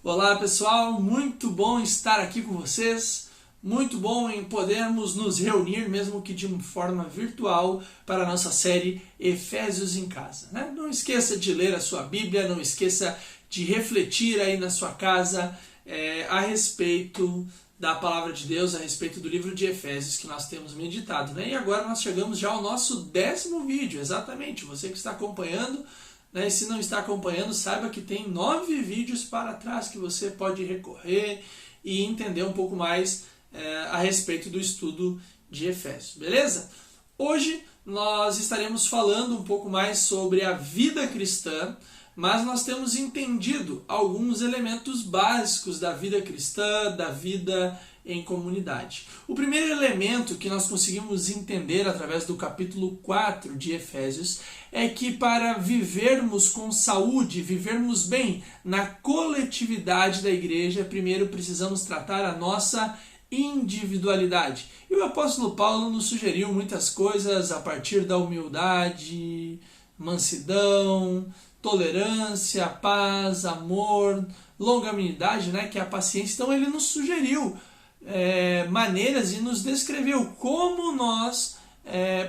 Olá pessoal, muito bom estar aqui com vocês, muito bom em podermos nos reunir, mesmo que de forma virtual, para a nossa série Efésios em Casa. Né? Não esqueça de ler a sua Bíblia, não esqueça de refletir aí na sua casa a respeito da Palavra de Deus, a respeito do livro de Efésios que nós temos meditado. Né? E agora nós chegamos já ao nosso 10º vídeo, exatamente, você que está acompanhando. E se não está acompanhando, saiba que tem 9 vídeos para trás que você pode recorrer e entender um pouco mais a respeito do estudo de Efésios, beleza? Hoje nós estaremos falando um pouco mais sobre a vida cristã, mas nós temos entendido alguns elementos básicos da vida cristã, da vida em comunidade. O primeiro elemento que nós conseguimos entender através do capítulo 4 de Efésios é que para vivermos com saúde, vivermos bem na coletividade da igreja, primeiro precisamos tratar a nossa individualidade. E o apóstolo Paulo nos sugeriu muitas coisas a partir da humildade, mansidão, tolerância, paz, amor, longanimidade, que é a paciência. Então ele nos sugeriu maneiras e nos descreveu como nós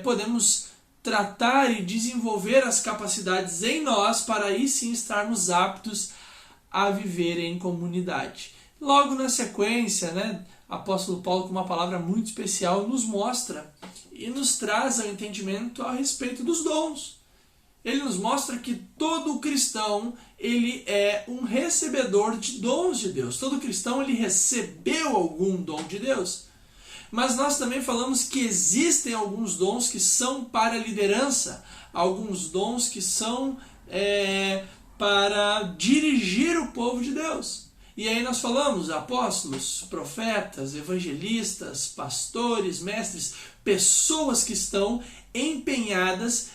podemos tratar e desenvolver as capacidades em nós para aí sim estarmos aptos a viver em comunidade. Logo na sequência, apóstolo Paulo, com uma palavra muito especial, nos mostra e nos traz ao entendimento a respeito dos dons. Ele nos mostra que todo cristão ele é um recebedor de dons de Deus. Todo cristão ele recebeu algum dom de Deus. Mas nós também falamos que existem alguns dons que são para liderança, alguns dons que são para dirigir o povo de Deus. E aí nós falamos apóstolos, profetas, evangelistas, pastores, mestres, pessoas que estão empenhadas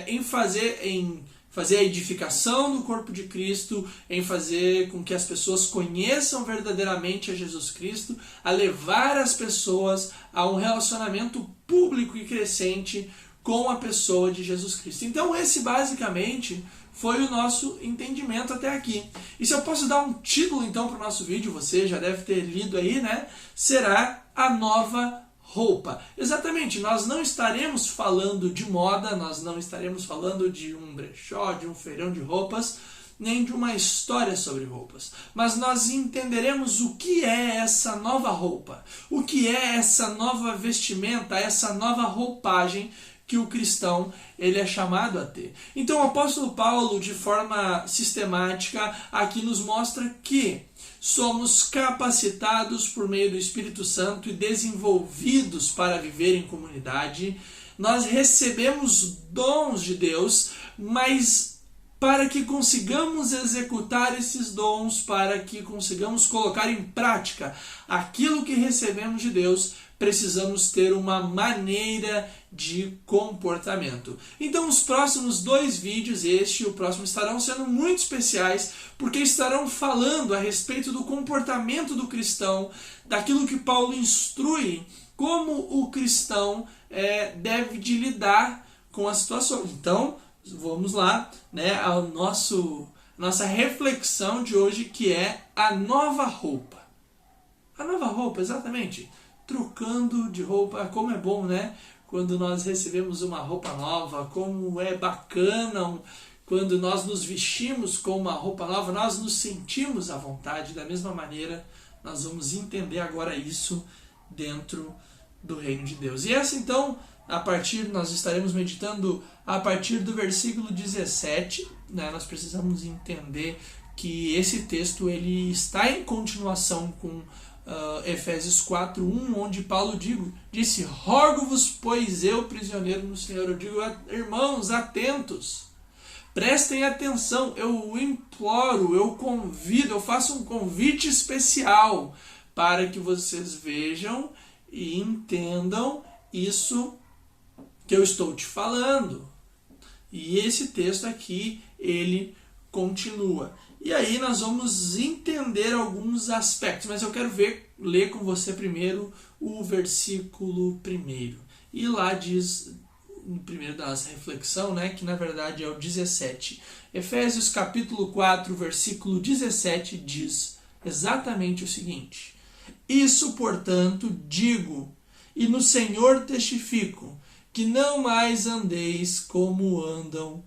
em fazer a edificação do corpo de Cristo, em fazer com que as pessoas conheçam verdadeiramente a Jesus Cristo, a levar as pessoas a um relacionamento público e crescente com a pessoa de Jesus Cristo. Então esse basicamente foi o nosso entendimento até aqui. E se eu posso dar um título então para o nosso vídeo, você já deve ter lido aí, será a nova roupa. Exatamente, nós não estaremos falando de moda, nós não estaremos falando de um brechó, de um feirão de roupas, nem de uma história sobre roupas. Mas nós entenderemos o que é essa nova roupa, o que é essa nova vestimenta, essa nova roupagem que o cristão ele é chamado a ter. Então o apóstolo Paulo, de forma sistemática, aqui nos mostra que somos capacitados por meio do Espírito Santo e desenvolvidos para viver em comunidade. Nós recebemos dons de Deus, mas para que consigamos executar esses dons, para que consigamos colocar em prática aquilo que recebemos de Deus, precisamos ter uma maneira de comportamento. Então os próximos 2 vídeos, este e o próximo, estarão sendo muito especiais, porque estarão falando a respeito do comportamento do cristão, daquilo que Paulo instrui, como o cristão deve de lidar com as situações. Então vamos lá, ao nossa reflexão de hoje, que é a nova roupa. A nova roupa, exatamente. Trocando de roupa, como é bom, quando nós recebemos uma roupa nova, como é bacana quando nós nos vestimos com uma roupa nova, nós nos sentimos à vontade. Da mesma maneira, nós vamos entender agora isso dentro do reino de Deus. E essa então, nós estaremos meditando a partir do versículo 17, nós precisamos entender que esse texto ele está em continuação com Efésios 4:1, onde Paulo disse: rogo-vos, pois eu, prisioneiro no Senhor. Eu digo, irmãos, atentos, prestem atenção, eu imploro, eu convido, eu faço um convite especial para que vocês vejam e entendam isso que eu estou te falando. E esse texto aqui, ele continua. E aí nós vamos entender alguns aspectos, mas eu quero ler com você primeiro o versículo 1. E lá diz primeiro da nossa reflexão, né, que na verdade é o 17. Efésios capítulo 4, versículo 17 diz exatamente o seguinte: Isso, portanto, digo, e no Senhor testifico, que não mais andeis como andam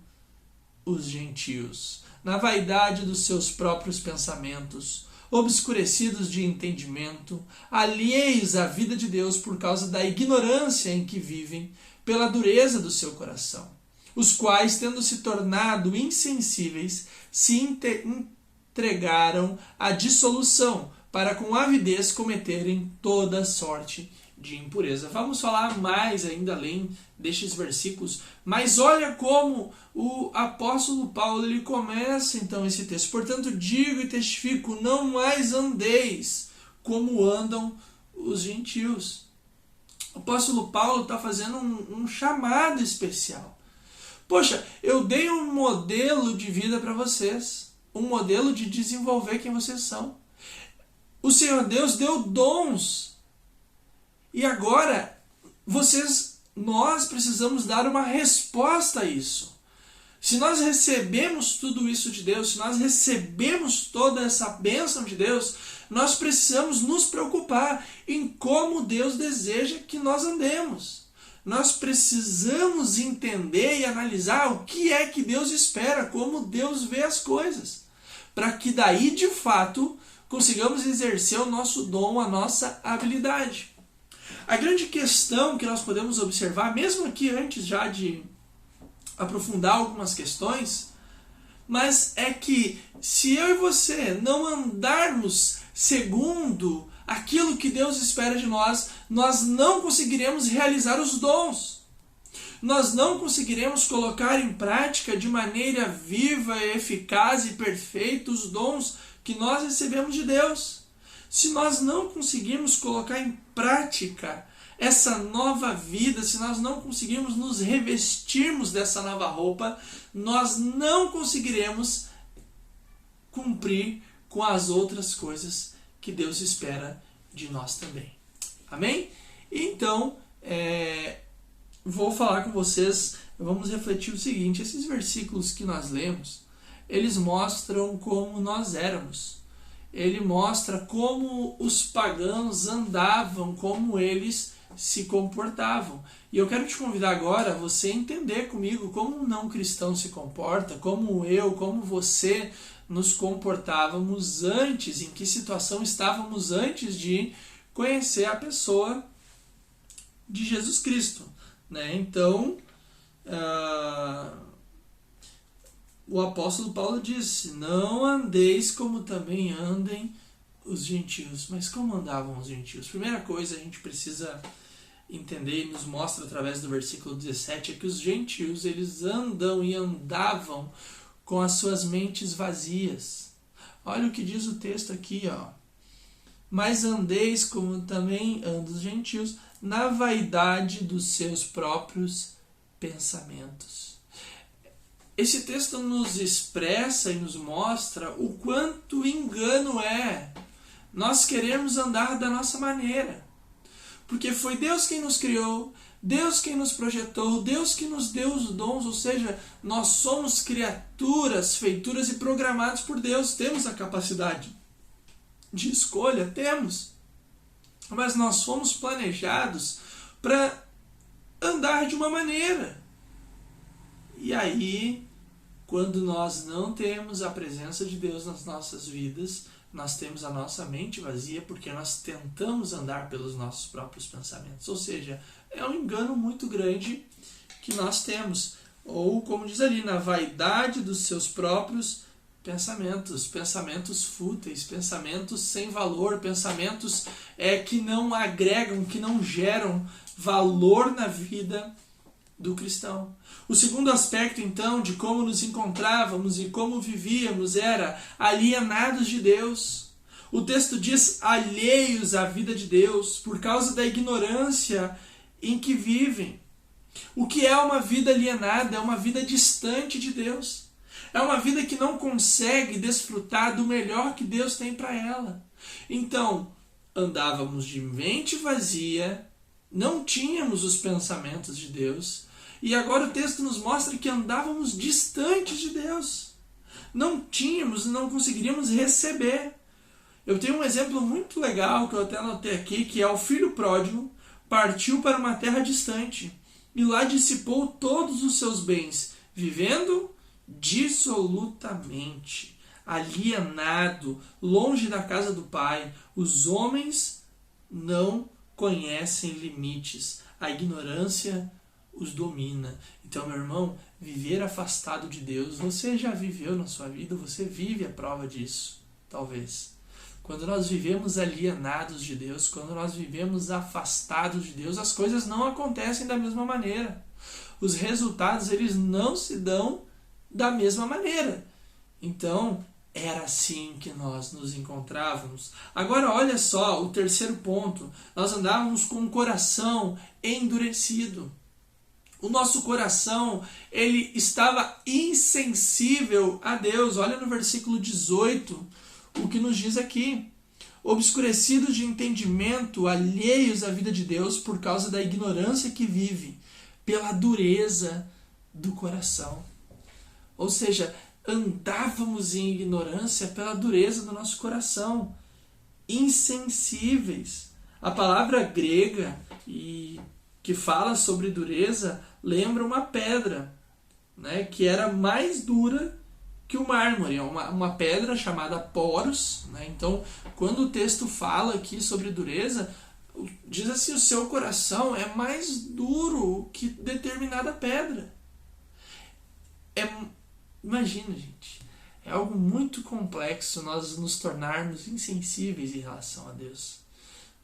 os gentios, na vaidade dos seus próprios pensamentos, obscurecidos de entendimento, alheios à vida de Deus por causa da ignorância em que vivem, pela dureza do seu coração, os quais, tendo se tornado insensíveis, se entregaram à dissolução, para com avidez cometerem toda sorte de impureza. Vamos falar mais ainda além destes versículos, mas olha como o apóstolo Paulo ele começa então esse texto. Portanto, digo e testifico, não mais andeis como andam os gentios. O apóstolo Paulo está fazendo um chamado especial. Poxa, eu dei um modelo de vida para vocês, um modelo de desenvolver quem vocês são. O Senhor Deus deu dons. E agora, nós precisamos dar uma resposta a isso. Se nós recebemos tudo isso de Deus, se nós recebemos toda essa bênção de Deus, nós precisamos nos preocupar em como Deus deseja que nós andemos. Nós precisamos entender e analisar o que é que Deus espera, como Deus vê as coisas, para que daí, de fato, consigamos exercer o nosso dom, a nossa habilidade. A grande questão que nós podemos observar, mesmo aqui antes já de aprofundar algumas questões, mas é que se eu e você não andarmos segundo aquilo que Deus espera de nós, nós não conseguiremos realizar os dons. Nós não conseguiremos colocar em prática de maneira viva, eficaz e perfeita os dons que nós recebemos de Deus. Se nós não conseguirmos colocar em prática essa nova vida, se nós não conseguirmos nos revestirmos dessa nova roupa, nós não conseguiremos cumprir com as outras coisas que Deus espera de nós também. Amém? Então, vou falar com vocês, vamos refletir o seguinte: esses versículos que nós lemos, eles mostram como nós éramos. Ele mostra como os pagãos andavam, como eles se comportavam. E eu quero te convidar agora a você entender comigo como um não cristão se comporta, como eu, como você nos comportávamos antes, em que situação estávamos antes de conhecer a pessoa de Jesus Cristo, né? Então, o apóstolo Paulo disse: não andeis como também andem os gentios. Mas como andavam os gentios? Primeira coisa a gente precisa entender, e nos mostra através do versículo 17, é que os gentios, eles andam e andavam com as suas mentes vazias. Olha o que diz o texto aqui, ó. Mas andeis como também andam os gentios, na vaidade dos seus próprios pensamentos. Esse texto nos expressa e nos mostra o quanto engano é nós queremos andar da nossa maneira. Porque foi Deus quem nos criou, Deus quem nos projetou, Deus que nos deu os dons, ou seja, nós somos criaturas, feituras e programados por Deus. Temos a capacidade de escolha, temos. Mas nós fomos planejados para andar de uma maneira. E aí, quando nós não temos a presença de Deus nas nossas vidas, nós temos a nossa mente vazia porque nós tentamos andar pelos nossos próprios pensamentos. Ou seja, é um engano muito grande que nós temos. Ou, como diz ali, na vaidade dos seus próprios pensamentos. Pensamentos fúteis, pensamentos sem valor, pensamentos que não agregam, que não geram valor na vida do cristão. O segundo aspecto, então, de como nos encontrávamos e como vivíamos era alienados de Deus. O texto diz alheios à vida de Deus por causa da ignorância em que vivem. O que é uma vida alienada? É uma vida distante de Deus. É uma vida que não consegue desfrutar do melhor que Deus tem para ela. Então, andávamos de mente vazia, não tínhamos os pensamentos de Deus, E agora o texto nos mostra que andávamos distantes de Deus. Não tínhamos, não conseguiríamos receber. Eu tenho um exemplo muito legal que eu até anotei aqui, que é o filho pródigo partiu para uma terra distante e lá dissipou todos os seus bens, vivendo dissolutamente, alienado, longe da casa do pai. Os homens não conhecem limites, a ignorância os domina. Então, meu irmão, viver afastado de Deus, você já viveu na sua vida, você vive a prova disso, talvez. Quando nós vivemos alienados de Deus, quando nós vivemos afastados de Deus, as coisas não acontecem da mesma maneira. Os resultados, eles não se dão da mesma maneira. Então, era assim que nós nos encontrávamos. Agora, olha só, o terceiro ponto. Nós andávamos com o coração endurecido. O nosso coração, ele estava insensível a Deus. Olha no versículo 18, o que nos diz aqui. Obscurecidos de entendimento, alheios à vida de Deus por causa da ignorância que vive, pela dureza do coração. Ou seja, andávamos em ignorância pela dureza do nosso coração. Insensíveis. A palavra grega que fala sobre dureza lembra uma pedra, né, que era mais dura que o mármore, uma pedra chamada poros, né? Então, quando o texto fala aqui sobre dureza, diz assim, o seu coração é mais duro que determinada pedra. Imagina, gente, é algo muito complexo nós nos tornarmos insensíveis em relação a Deus.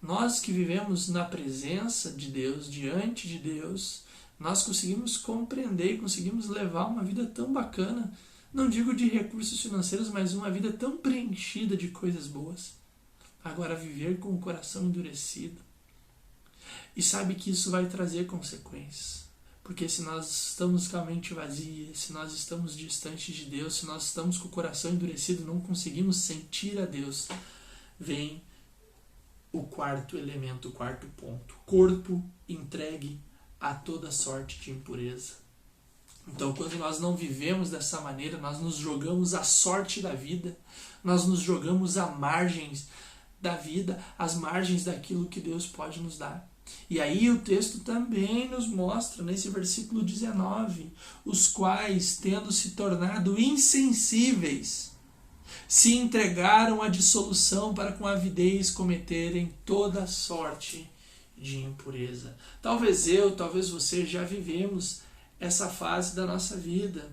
Nós que vivemos na presença de Deus, diante de Deus, nós conseguimos compreender e conseguimos levar uma vida tão bacana, não digo de recursos financeiros, mas uma vida tão preenchida de coisas boas. Agora, viver com o coração endurecido. E sabe que isso vai trazer consequências. Porque se nós estamos com a mente vazia, se nós estamos distantes de Deus, se nós estamos com o coração endurecido, não conseguimos sentir a Deus, vem o quarto elemento, o quarto ponto. Corpo entregue a toda sorte de impureza. Então, quando nós não vivemos dessa maneira, nós nos jogamos à sorte da vida, nós nos jogamos à margens da vida, às margens daquilo que Deus pode nos dar. E aí o texto também nos mostra, nesse versículo 19, os quais, tendo se tornado insensíveis, se entregaram à dissolução para com avidez cometerem toda sorte de impureza. Talvez talvez você já vivemos essa fase da nossa vida.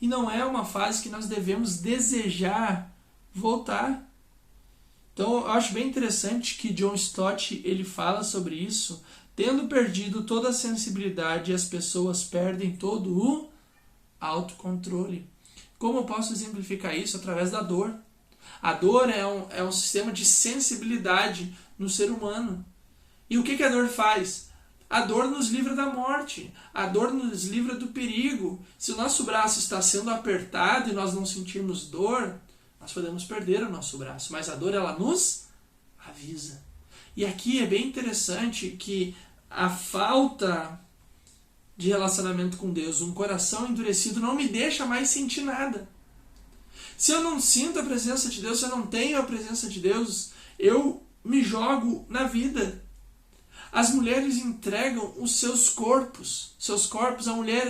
E não é uma fase que nós devemos desejar voltar. Então, eu acho bem interessante que John Stott ele fala sobre isso. Tendo perdido toda a sensibilidade, as pessoas perdem todo o autocontrole. Como eu posso exemplificar isso? Através da dor. A dor é um sistema de sensibilidade no ser humano. E o que a dor faz? A dor nos livra da morte. A dor nos livra do perigo. Se o nosso braço está sendo apertado e nós não sentirmos dor, nós podemos perder o nosso braço. Mas a dor, ela nos avisa. E aqui é bem interessante que a falta de relacionamento com Deus, um coração endurecido, não me deixa mais sentir nada. Se eu não sinto a presença de Deus, se eu não tenho a presença de Deus, eu me jogo na vida. As mulheres entregam os seus corpos,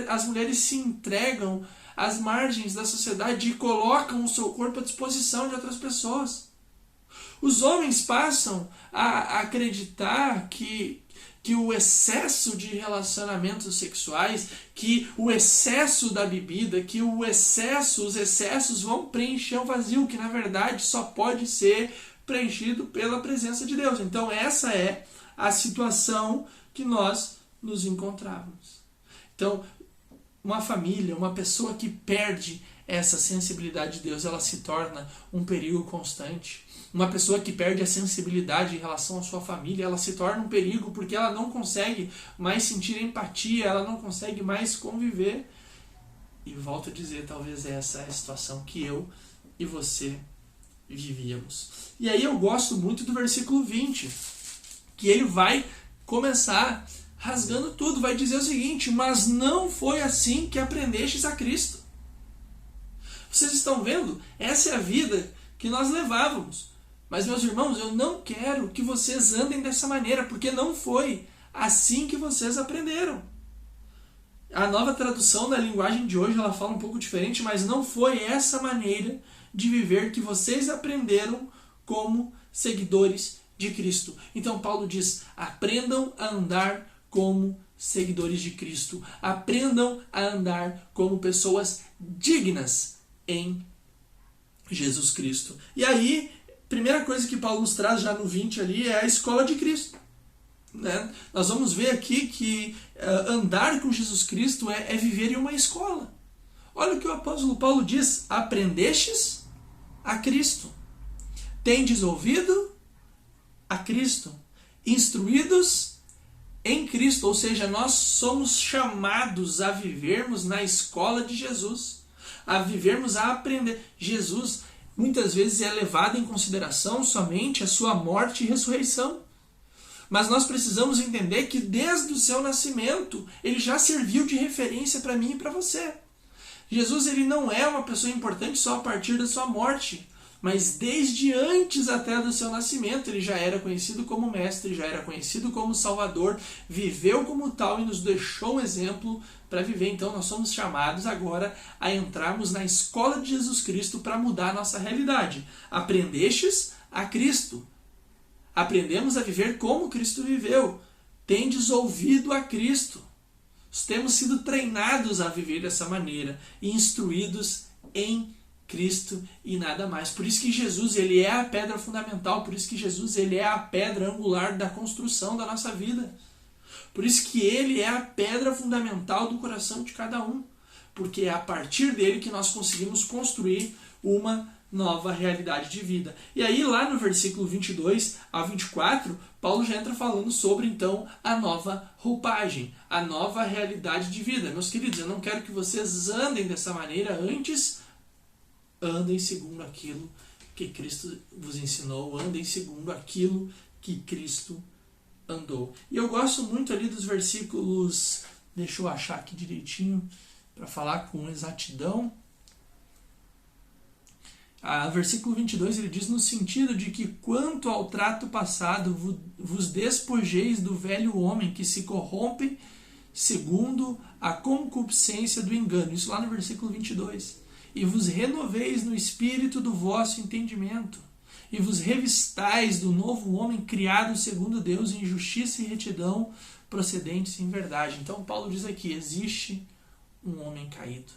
as mulheres se entregam às margens da sociedade e colocam o seu corpo à disposição de outras pessoas. Os homens passam a acreditar que o excesso de relacionamentos sexuais, que o excesso da bebida, que os excessos vão preencher o vazio, que na verdade só pode ser preenchido pela presença de Deus. Então essa é a situação que nós nos encontrávamos. Então, uma família, uma pessoa que perde essa sensibilidade de Deus, ela se torna um perigo constante. Uma pessoa que perde a sensibilidade em relação à sua família, ela se torna um perigo porque ela não consegue mais sentir empatia, ela não consegue mais conviver. E volto a dizer, talvez essa é a situação que eu e você vivíamos. E aí eu gosto muito do versículo 20, que ele vai começar rasgando tudo, vai dizer o seguinte: mas não foi assim que aprendestes a Cristo. Vocês estão vendo? Essa é a vida que nós levávamos. Mas, meus irmãos, eu não quero que vocês andem dessa maneira, porque não foi assim que vocês aprenderam. A nova tradução da linguagem de hoje, ela fala um pouco diferente, mas não foi essa maneira de viver que vocês aprenderam como seguidores de Cristo. Então Paulo diz: aprendam a andar como seguidores de Cristo. Aprendam a andar como pessoas dignas em Jesus Cristo. E aí, primeira coisa que Paulo nos traz já no 20 ali é a escola de Cristo. Né? Nós vamos ver aqui que andar com Jesus Cristo é viver em uma escola. Olha o que o apóstolo Paulo diz: aprendestes a Cristo, tendes ouvido a Cristo, instruídos em Cristo. Ou seja, nós somos chamados a vivermos na escola de Jesus, a vivermos, a aprender. Jesus muitas vezes é levado em consideração somente a sua morte e ressurreição. Mas nós precisamos entender que desde o seu nascimento ele já serviu de referência para mim e para você. Jesus, ele não é uma pessoa importante só a partir da sua morte, mas desde antes até do seu nascimento ele já era conhecido como mestre, já era conhecido como salvador, viveu como tal e nos deixou um exemplo para viver. Então nós somos chamados agora a entrarmos na escola de Jesus Cristo para mudar a nossa realidade. Aprendestes a Cristo. Aprendemos a viver como Cristo viveu. Tendes ouvido a Cristo. Temos sido treinados a viver dessa maneira e instruídos em Cristo e nada mais. Por isso que Jesus, ele é a pedra fundamental. Por isso que Jesus, ele é a pedra angular da construção da nossa vida. Por isso que ele é a pedra fundamental do coração de cada um. Porque é a partir dele que nós conseguimos construir uma nova realidade de vida. E aí lá no versículo 22 a 24, Paulo já entra falando sobre então a nova roupagem, a nova realidade de vida. Meus queridos, eu não quero que vocês andem dessa maneira, antes andem segundo aquilo que Cristo vos ensinou, andem segundo aquilo que Cristo andou. E eu gosto muito ali dos versículos, deixa eu achar aqui direitinho para falar com exatidão. Versículo 22, ele diz no sentido de que quanto ao trato passado vos despojeis do velho homem que se corrompe segundo a concupiscência do engano. Isso lá no versículo 22. E vos renoveis no espírito do vosso entendimento, e vos revistais do novo homem criado segundo Deus em justiça e retidão procedentes em verdade. Então Paulo diz aqui, existe um homem caído.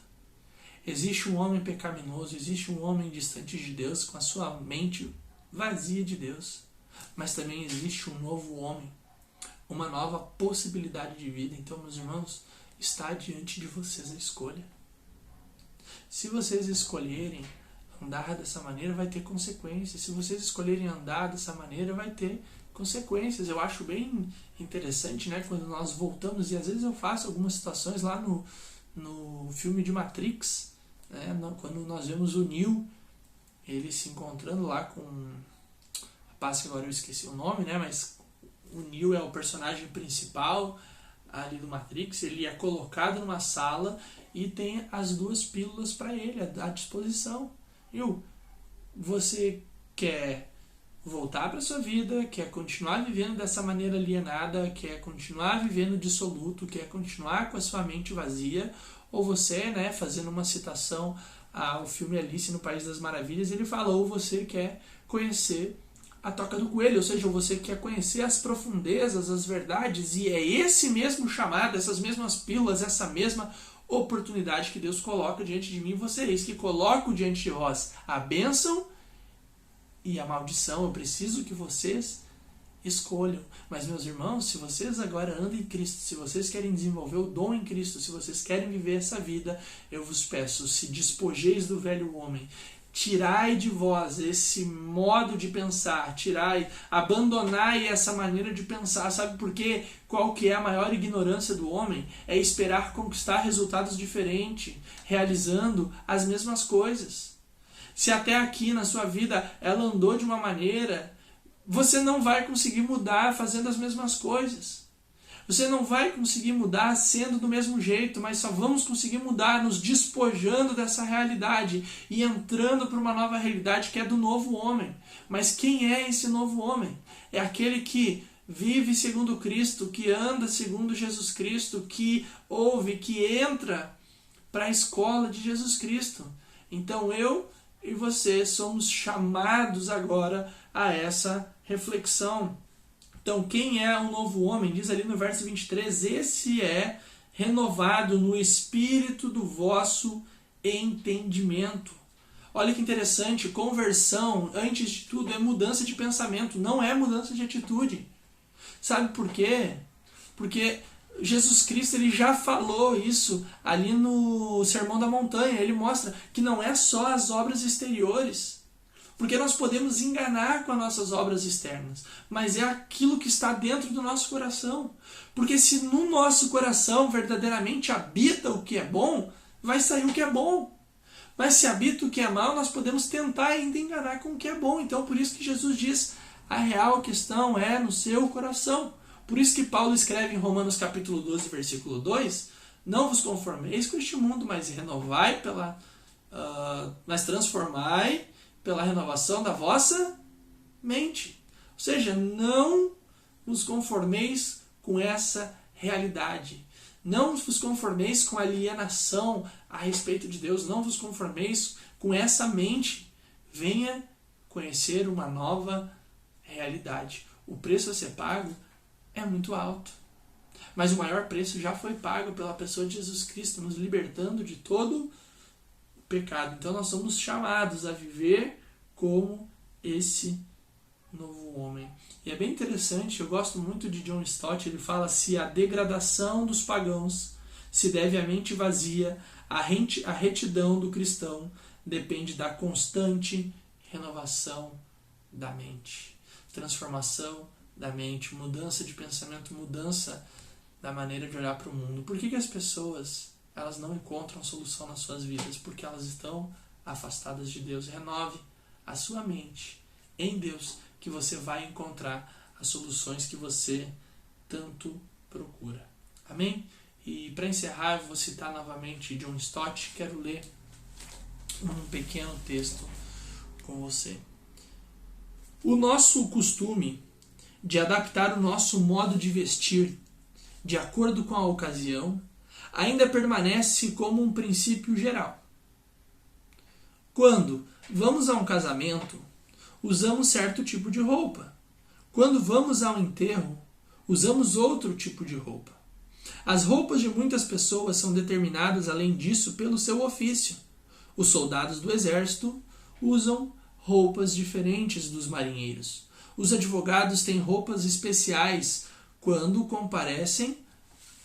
Existe um homem pecaminoso, existe um homem distante de Deus, com a sua mente vazia de Deus. Mas também existe um novo homem, uma nova possibilidade de vida. Então, meus irmãos, está diante de vocês a escolha. Se vocês escolherem andar dessa maneira, vai ter consequências. Se vocês escolherem andar dessa maneira, vai ter consequências. Eu acho bem interessante, né, quando nós voltamos, e às vezes eu faço algumas situações lá no filme de Matrix, né, quando nós vemos o Neo, ele se encontrando lá com rapaz que agora eu esqueci o nome, né, mas o Neo é o personagem principal ali do Matrix. Ele é colocado numa sala e tem as duas pílulas para ele à disposição. Neo, você quer voltar para sua vida, quer continuar vivendo dessa maneira alienada, quer continuar vivendo dissoluto, quer continuar com a sua mente vazia, ou você, né, fazendo uma citação ao filme Alice no País das Maravilhas, ele fala, ou você quer conhecer a toca do coelho, ou seja, você quer conhecer as profundezas, as verdades, e é esse mesmo chamado, essas mesmas pílulas, essa mesma oportunidade que Deus coloca diante de mim e vocês, que coloco diante de vós a bênção e a maldição. Eu preciso que vocês escolham. Mas, meus irmãos, se vocês agora andam em Cristo, se vocês querem desenvolver o dom em Cristo, se vocês querem viver essa vida, eu vos peço, se despojeis do velho homem, tirai de vós esse modo de pensar, abandonai essa maneira de pensar. Sabe por quê? Qual que é a maior ignorância do homem? É esperar conquistar resultados diferentes, realizando as mesmas coisas. Se até aqui na sua vida ela andou de uma maneira, você não vai conseguir mudar fazendo as mesmas coisas. Você não vai conseguir mudar sendo do mesmo jeito, mas só vamos conseguir mudar nos despojando dessa realidade e entrando para uma nova realidade que é do novo homem. Mas quem é esse novo homem? É aquele que vive segundo Cristo, que anda segundo Jesus Cristo, que ouve, que entra para a escola de Jesus Cristo. Então eu e você somos chamados agora a essa reflexão. Então, quem é o novo homem? Diz ali no verso 23, esse é renovado no espírito do vosso entendimento. Olha que interessante, conversão, antes de tudo, é mudança de pensamento, não é mudança de atitude. Sabe por quê? Porque Jesus Cristo ele já falou isso ali no Sermão da Montanha. Ele mostra que não é só as obras exteriores, porque nós podemos enganar com as nossas obras externas, mas é aquilo que está dentro do nosso coração. Porque se no nosso coração verdadeiramente habita o que é bom, vai sair o que é bom. Mas se habita o que é mal, nós podemos tentar ainda enganar com o que é bom. Então por isso que Jesus diz, a real questão é no seu coração. Por isso que Paulo escreve em Romanos capítulo 12, versículo 2, não vos conformeis com este mundo, mas renovai mas transformai pela renovação da vossa mente. Ou seja, não vos conformeis com essa realidade. Não vos conformeis com a alienação a respeito de Deus. Não vos conformeis com essa mente. Venha conhecer uma nova realidade. O preço a ser pago é muito alto. Mas o maior preço já foi pago pela pessoa de Jesus Cristo, nos libertando de todo o pecado. Então nós somos chamados a viver como esse novo homem. E é bem interessante, eu gosto muito de John Stott, ele fala se a degradação dos pagãos se deve à mente vazia, a retidão do cristão depende da constante renovação da mente. Transformação da mente, mudança de pensamento, mudança da maneira de olhar para o mundo. Por que as pessoas elas não encontram solução nas suas vidas? Porque elas estão afastadas de Deus. Renove a sua mente em Deus, que você vai encontrar as soluções que você tanto procura. Amém? E para encerrar, eu vou citar novamente John Stott. Quero ler um pequeno texto com você. O nosso costume de adaptar o nosso modo de vestir de acordo com a ocasião ainda permanece como um princípio geral. Quando vamos a um casamento, usamos certo tipo de roupa. Quando vamos a um enterro, usamos outro tipo de roupa. As roupas de muitas pessoas são determinadas, além disso, pelo seu ofício. Os soldados do exército usam roupas diferentes dos marinheiros. Os advogados têm roupas especiais quando comparecem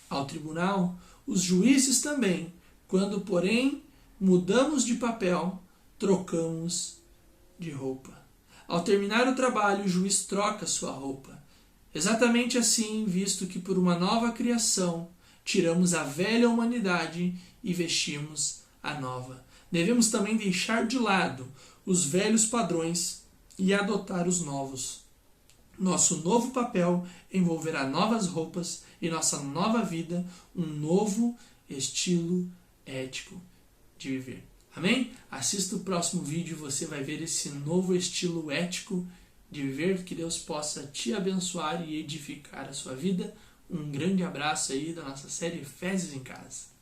ao tribunal. Os juízes também. Quando, porém, mudamos de papel, trocamos de roupa. Ao terminar o trabalho, o juiz troca sua roupa. Exatamente assim, visto que por uma nova criação tiramos a velha humanidade e vestimos a nova. Devemos também deixar de lado os velhos padrões e adotar os novos. Nosso novo papel envolverá novas roupas e nossa nova vida, um novo estilo ético de viver. Amém? Assista o próximo vídeo e você vai ver esse novo estilo ético de viver. Que Deus possa te abençoar e edificar a sua vida. Um grande abraço aí da nossa série Efésios em Casa.